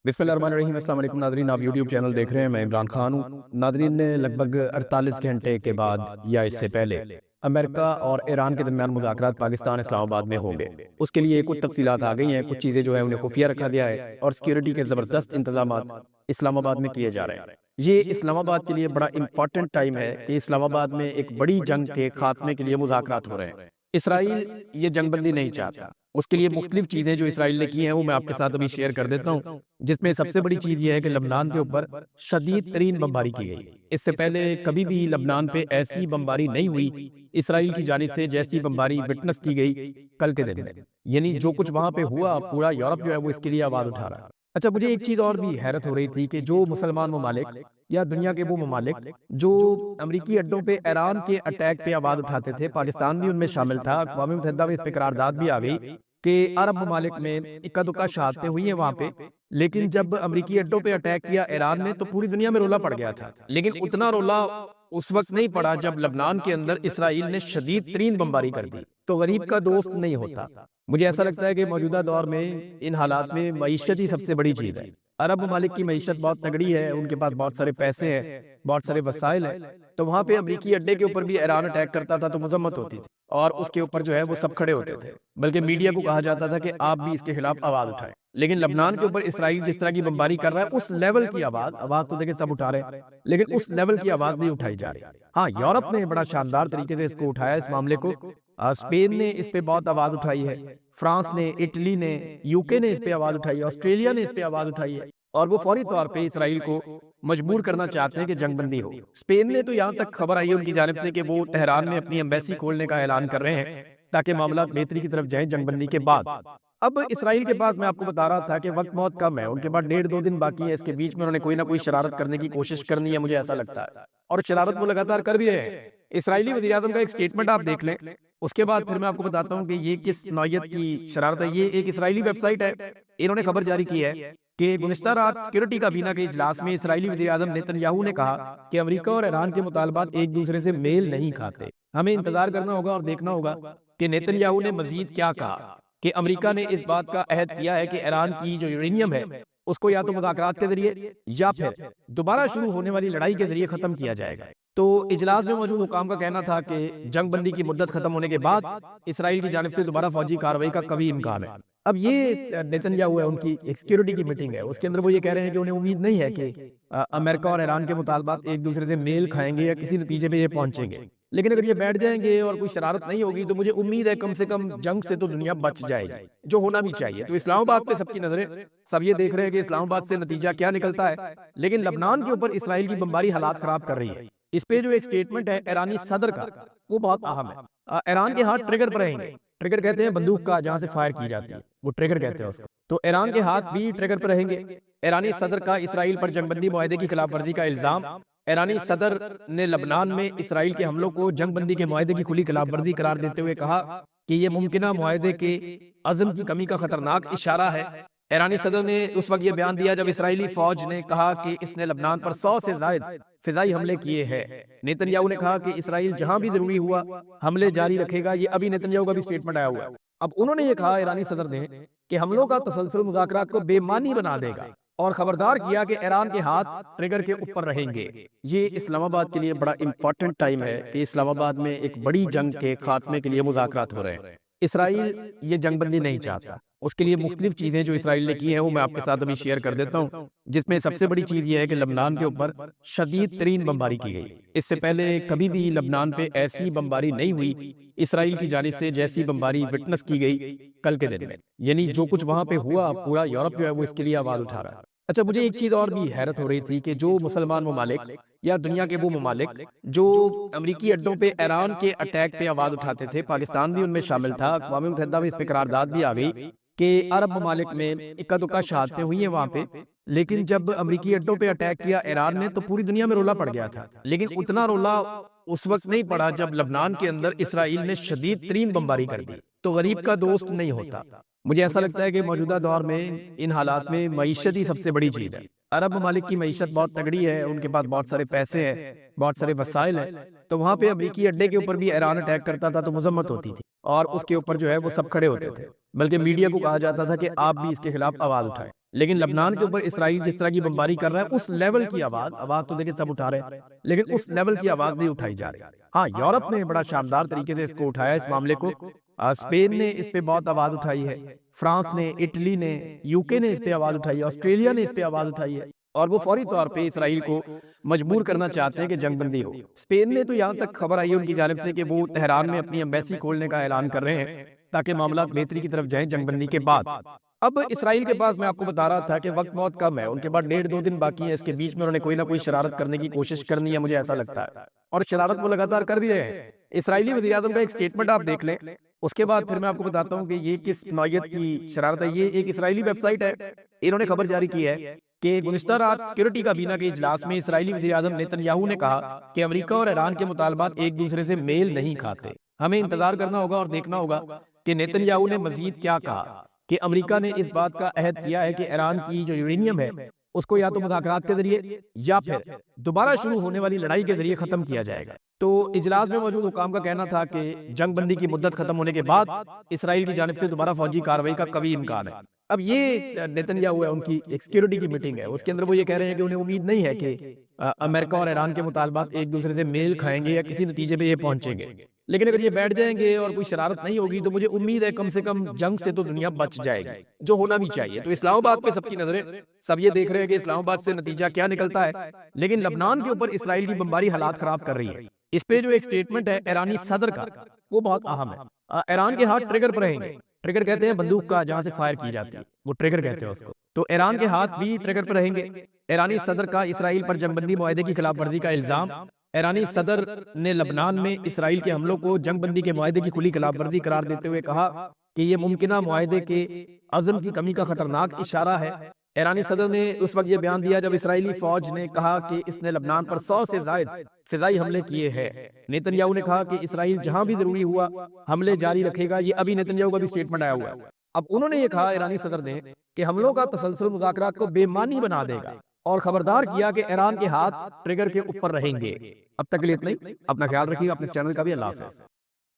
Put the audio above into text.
बिस्मिल्लाहिर्रहमानिर्रहीम। अस्सलाम वालेकुम नादरीन, आप यूट्यूब चैनल देख रहे हैं। मैं इमरान खान हूँ। नादरीन ने लगभग 48 घंटे के बाद या इससे पहले अमेरिका और ईरान के दरमियान मुज़ाकरात पाकिस्तान इस्लामाबाद में होंगे। उसके लिए कुछ तफसीलात आ गई हैं, कुछ चीज़ें जो है उन्हें खुफिया रखा गया है और सिक्योरिटी के ज़बरदस्त इंतजामात इस्लामाबाद में किए जा रहे हैं। ये इस्लामाबाद के लिए बड़ा इंपॉर्टेंट टाइम है कि इस्लामाबाद में एक बड़ी जंग के खात्मे के लिए मुज़ाकरात हो रहे हैं। इसराइल ये जंगबंदी नहीं चाहता। उसके लिए मुख्तलिफ चीज़ें जो इसराइल ने की हैं वो मैं आपके साथ अभी शेयर कर देता हूँ, जिसमें सबसे बड़ी चीज़ ये है कि लबनान के ऊपर शदीद तरीन बमबारी की गई। इससे पहले कभी भी लबनान पे ऐसी बमबारी नहीं हुई इसराइल की जानिब से जैसी बमबारी विटनेस की गई कल के दिन में। यानी जो कुछ वहाँ पे हुआ, पूरा यूरोप जो है वो इसके लिए आवाज़ उठा रहा है। अच्छा, मुझे एक चीज़ और भी हैरत हो रही थी कि जो मुसलमान ममालिक या दुनिया के वो ममालिक जो अमरीकी अड्डों पे ईरान के अटैक पे आवाज़ उठाते थे, पाकिस्तान भी उनमें शामिल था। अक़वाम मुत्तहिदा में इस पे करारदाद भी आ गई कि अरब ममालिक में इक्का दुक्का शहादतें हुई हैं वहाँ पे, लेकिन जब अमरीकी अड्डों पे अटैक किया ईरान ने तो पूरी दुनिया में रोला पड़ गया था। लेकिन उतना रोला उस वक्त नहीं पड़ा जब लबनान के अंदर इसराइल ने शदीद तरीन बमबारी कर दी। तो गरीब का दोस्त नहीं होता। मुझे ऐसा लगता है कि मौजूदा दौर में इन हालात में मईशत ही सबसे बड़ी चीज़ है। अरब ममालिक की मईशत बहुत तगड़ी है, उनके पास बहुत सारे पैसे हैं, बहुत सारे वसाइल हैं। तो वहाँ पे अमरीकी अड्डे के ऊपर भी ईरान अटैक करता था तो मजम्मत होती थी और उसके ऊपर जो है वो सब खड़े होते थे। बल्कि मीडिया को कहा जाता था कि आप भी इसके खिलाफ आवाज़ उठाएं। लेकिन लबनान के ऊपर इसराइल जिस तरह की बमबारी कर रहा है, उस लेवल की आवाज़ तो देखिए सब उठा रहे हैं, लेकिन उस लेवल की आवाज़ नहीं उठाई जा रही। हाँ, यूरोप ने बड़ा शानदार तरीके से इसको उठाया, इस मामले को। स्पेन ने इस पे बहुत आवाज़ उठाई है, फ्रांस ने, इटली ने, यूके ने इस पे आवाज़ उठाई है, ऑस्ट्रेलिया ने इस पे आवाज़ उठाई है और वो फौरी तौर पे इसराइल को मजबूर करना चाहते हैं कि जंगबंदी हो। स्पेन ने तो यहाँ तक खबर आई है उनकी जानिब से कि वो तेहरान में अपनी एम्बेसी खोलने का ऐलान कर रहे हैं ताकि मामला बेहतरी की तरफ जाए जंगबंदी के बाद। अब इसराइल के पास मैं आपको बता रहा था कि वक्त बहुत कम है, उनके पास 1.5-2 दिन बाकी है। इसके बीच में उन्होंने कोई ना कोई शरारत करने की कोशिश करनी है, मुझे ऐसा लगता है, और शरारत वो लगातार कर भी रहे हैं। इसराइली वज़ीर-ए-आज़म का एक स्टेटमेंट आप देख लें, उसके बाद फिर मैं आपको बताता हूँ कि ये किस नौइयत की शरारत है। ये एक इसराइली वेबसाइट है, इन्होंने खबर जारी की है कि गुज़िश्ता रात सिक्योरिटी काबीना के इजलास में इसराइली वज़ीर-ए-आज़म नेतन्याहू ने कहा कि अमेरिका और ईरान के मुतालबात एक दूसरे से मेल नहीं खाते। हमें इंतजार करना होगा और देखना होगा कि नेतन्याहू ने मजीद क्या कहा कि अमेरिका ने इस बात का अहद किया है कि ईरान की जो यूरेनियम है उसको या तो मुज़ाकरात के जरिए या फिर दोबारा शुरू होने वाली लड़ाई के जरिए खत्म किया जाएगा। तो इजलास में मौजूद हुकाम का कहना था कि जंगबंदी की मुद्दत खत्म होने के बाद इसराइल की जानिब से दोबारा फौजी कार्रवाई का कभी इम्कान है। अब ये नेतन्याहू है, उनकी एक सिक्योरिटी की मीटिंग है, उसके अंदर वो ये कह रहे हैं कि उन्हें उम्मीद नहीं है कि अमेरिका और ईरान के मुतालबात एक दूसरे से मेल खाएंगे या किसी नतीजे पे ये पहुंचेंगे। लेकिन अगर ये बैठ जाएंगे और कोई शरारत नहीं होगी तो मुझे उम्मीद है कम से कम जंग से तो दुनिया बच जाएगी, जो होना भी चाहिए। तो इस्लामाबाद पे सबकी नजरें, सब ये देख रहे हैं कि इस्लामाबाद से नतीजा क्या निकलता है। लेकिन लबनान के ऊपर इसराइल की बमबारी हालात खराब कर रही है। इस पे जो एक स्टेटमेंट है ईरानी सदर का, वो बहुत अहम है। ईरान के हाथ ट्रिगर पर रहेंगे। ट्रिगर कहते हैं बंदूक का जहां से फायर की जाती है, वो ट्रिगर कहते हैं उसको। तो ईरान के हाथ भी ट्रिगर पर रहेंगे। ईरानी सदर का इसराइल पर जंगबंदी मुआहदे की खिलाफ वर्जी का इल्जाम। ईरानी सदर ने लबनान में इसराइल के हमलों को जंगबंदी के मुआहदे की खुली खिलाफ वर्जी करार देते हुए कहा कि ये मुमकिना मुआहदे के अज़म की कमी का खतरनाक इशारा है। ईरानी सदर ने उस वक्त ये बयान दिया जब इसराइली फौज ने कहा कि इसने लबनान पर 100 से ज्यादा फिजाई हमले किए हैं। नेतन्याहू ने कहा कि इसराइल जहां भी जरूरी हुआ हमले जारी रखेगा। ये अभी नेतन्याहू का भी स्टेटमेंट आया हुआ है। अब उन्होंने ये कहा, ईरानी सदर ने, कि हमलों का तसलसल मुज़ाकरात को बेमानी बना देगा और खबरदार किया कि ईरान के हाथ ट्रिगर के ऊपर रहेंगे। ये इस्लामाबाद के लिए बड़ा इंपॉर्टेंट टाइम है कि इस्लामाबाद में एक बड़ी जंग के खात्मे के लिए मुज़ाकरात हो रहे हैं। इसराइल ये जंगबंदी नहीं चाहता। उसके लिए मुख्तलिफ चीज़ें जो इसराइल ने की हैं वो मैं आपके साथ अभी शेयर कर देता हूँ, जिसमें सबसे बड़ी चीज़ ये है कि लबनान के ऊपर शदीद तरीन बमबारी की गई। इससे पहले कभी भी लबनान पे ऐसी बमबारी नहीं हुई इसराइल की जानिब से जैसी बमबारी विटनेस की गई कल के दिन में। यानी जो कुछ वहाँ पे हुआ, पूरा यूरोप जो है वो इसके लिए आवाज़ उठा रहा है। अच्छा, मुझे एक चीज़ और भी हैरत हो रही थी कि जो मुसलमान ममालिक या दुनिया के वो ममालिक जो अमरीकी अड्डों पे ईरान के अटैक पे आवाज़ उठाते थे, पाकिस्तान भी उनमें शामिल था। अक़वाम मुत्तहिदा में इस पे करारदाद भी आ गई कि अरब ममालिक में इक्का दुक्का शहादतें हुई हैं वहाँ पे, लेकिन जब अमरीकी अड्डों पे अटैक किया ईरान ने तो पूरी दुनिया में रोला पड़ गया था। लेकिन उतना रोला उस वक्त नहीं पड़ा जब लबनान के अंदर इसराइल ने शदीद तरीन बमबारी कर दी। तो गरीब का दोस्त नहीं होता। मुझे ऐसा लगता है कि मौजूदा दौर में इन हालात में मईशत ही सबसे बड़ी चीज़ है। अरब ममालिक की मईशत बहुत तगड़ी है, उनके पास बहुत सारे पैसे हैं, बहुत सारे वसाइल हैं। तो वहाँ पे अमरीकी अड्डे के ऊपर भी ईरान अटैक करता था तो मजम्मत होती थी और उसके ऊपर जो है वो सब खड़े होते थे। बल्कि मीडिया को कहा जाता था कि आप भी इसके खिलाफ आवाज़ उठाएं। لیکن لبنان کے اوپر اسرائیل جس طرح کی بمباری کر رہا ہے اس لیول کی آواز تو دیکھیں سب اٹھا رہے ہیں، لیکن اس لیول کی آواز نہیں اٹھائی جا رہی۔ ہاں، یورپ نے بڑا شاندار طریقے سے اس کو اٹھایا، اس معاملے کو۔ اسپین نے اس پہ بہت آواز اٹھائی ہے، فرانس نے، اٹلی نے، یو کے نے اس پہ آواز اٹھائی ہے، آسٹریلیا نے اس پہ آواز اٹھائی ہے، اور وہ فوری طور پہ اسرائیل کو مجبور کرنا چاہتے ہیں کہ جنگ بندی ہو۔ اسپین نے تو یہاں تک خبر آئی ہے ان کی جانب سے کہ وہ تہران میں اپنی ایمبیسی کھولنے کا اعلان کر رہے ہیں تاکہ معاملات بہتری کی طرف جائیں جنگ بندی کے بعد۔ اب اسرائیل کے پاس، میں آپ کو بتا رہا تھا کہ وقت بہت کم ہے، ان کے پاس 1.5-2 دن باقی ہیں، اس کے بیچ میں انہوں نے کوئی نہ کوئی شرارت کرنے کی کوشش کرنی ہے، مجھے ایسا لگتا ہے، اور شرارت وہ لگاتار کر بھی رہے ہیں۔ اسرائیلی وزیر اعظم کا ایک سٹیٹمنٹ آپ دیکھ لیں، اس کے بعد پھر میں آپ کو بتاتا ہوں کہ یہ کس نوعیت کی شرارت ہے۔ یہ ایک اسرائیلی ویب سائٹ ہے، انہوں نے خبر جاری کی ہے کہ گزشتہ رات سیکورٹی کابینہ کے اجلاس میں اسرائیلی وزیر اعظم نیتن یاہو نے کہا کہ امریکہ اور ایران کے مطالبات ایک دوسرے سے میل نہیں کھاتے۔ ہمیں انتظار کرنا ہوگا اور دیکھنا ہوگا کہ نیتن یاہو نے مزید کیا کہا، کہ امریکہ نے اس بات کا عہد کیا ہے کہ ایران کی جو یورینیم ہے اس کو یا تو مذاکرات کے ذریعے یا پھر دوبارہ شروع ہونے والی لڑائی کے ذریعے ختم کیا جائے گا۔ تو اجلاس میں موجود حکام کا کہنا تھا کہ جنگ بندی کی مدت ختم ہونے کے بعد اسرائیل کی جانب سے دوبارہ فوجی کارروائی کا قوی امکان ہے۔ اب یہ نیتن یاہو ہے، ان کی ایک سیکورٹی کی میٹنگ ہے، اس کے اندر وہ یہ کہہ رہے ہیں کہ انہیں امید نہیں ہے کہ امریکہ اور ایران کے مطالبات ایک دوسرے سے میل کھائیں گے یا کسی نتیجے پہ یہ پہنچیں گے، لیکن اگر یہ بیٹھ جائیں گے اور کوئی شرارت نہیں ہوگی تو مجھے امید ہے کم سے کم جنگ سے تو دنیا بچ جائے گی، جو ہونا بھی چاہیے۔ تو اسلام آباد پہ سب کی نظریں، سب یہ دیکھ رہے ہیں کہ اسلام آباد سے نتیجہ کیا نکلتا ہے، لیکن لبنان کے اوپر اسرائیل کی بمباری حالات خراب کر رہی ہے۔ اس پہ جو ایک سٹیٹمنٹ ہے ایرانی صدر کا، وہ بہت اہم ہے۔ ایران کے ہاتھ ٹریگر پر رہیں گے، ٹریگر کہتے ہیں بندوق کا جہاں سے فائر کی جاتی ہے، وہ ٹریگر کہتے ہیں اس کو، تو ایران کے ہاتھ بھی ٹریگر پر رہیں گے۔ ایرانی صدر کا اسرائیل پر جنگ بندی معاہدے کی خلاف ورزی کا الزام۔ ایرانی صدر نے لبنان میں اسرائیل کے حملوں کو جنگ بندی کے معاہدے کی کھلی خلاف ورزی قرار دیتے ہوئے کہا کہ یہ ممکنہ معاہدے کے عزم کی کمی کا خطرناک اشارہ ہے۔ ایرانی صدر نے اس وقت یہ بیان دیا جب اسرائیلی فوج نے کہا کہ اس نے لبنان پر 100 سے زائد فضائی حملے کیے ہیں۔ نیتن یاہو نے کہا کہ اسرائیل جہاں بھی ضروری ہوا حملے جاری رکھے گا۔ یہ ابھی نیتن یاہو کا بھی سٹیٹمنٹ آیا ہوا ہے۔ اب انہوں نے یہ کہا ایرانی صدر نے کہ حملوں کا تسلسل مذاکرات کو بے معنی بنا دے گا، اور خبردار کیا کہ ایران کے ہاتھ ٹریگر کے اوپر رہیں گے۔ اب تک کے لیے اتنا ہی، اپنا خیال رکھیے گا، اپنے چینل کا بھی۔ اللہ حافظ۔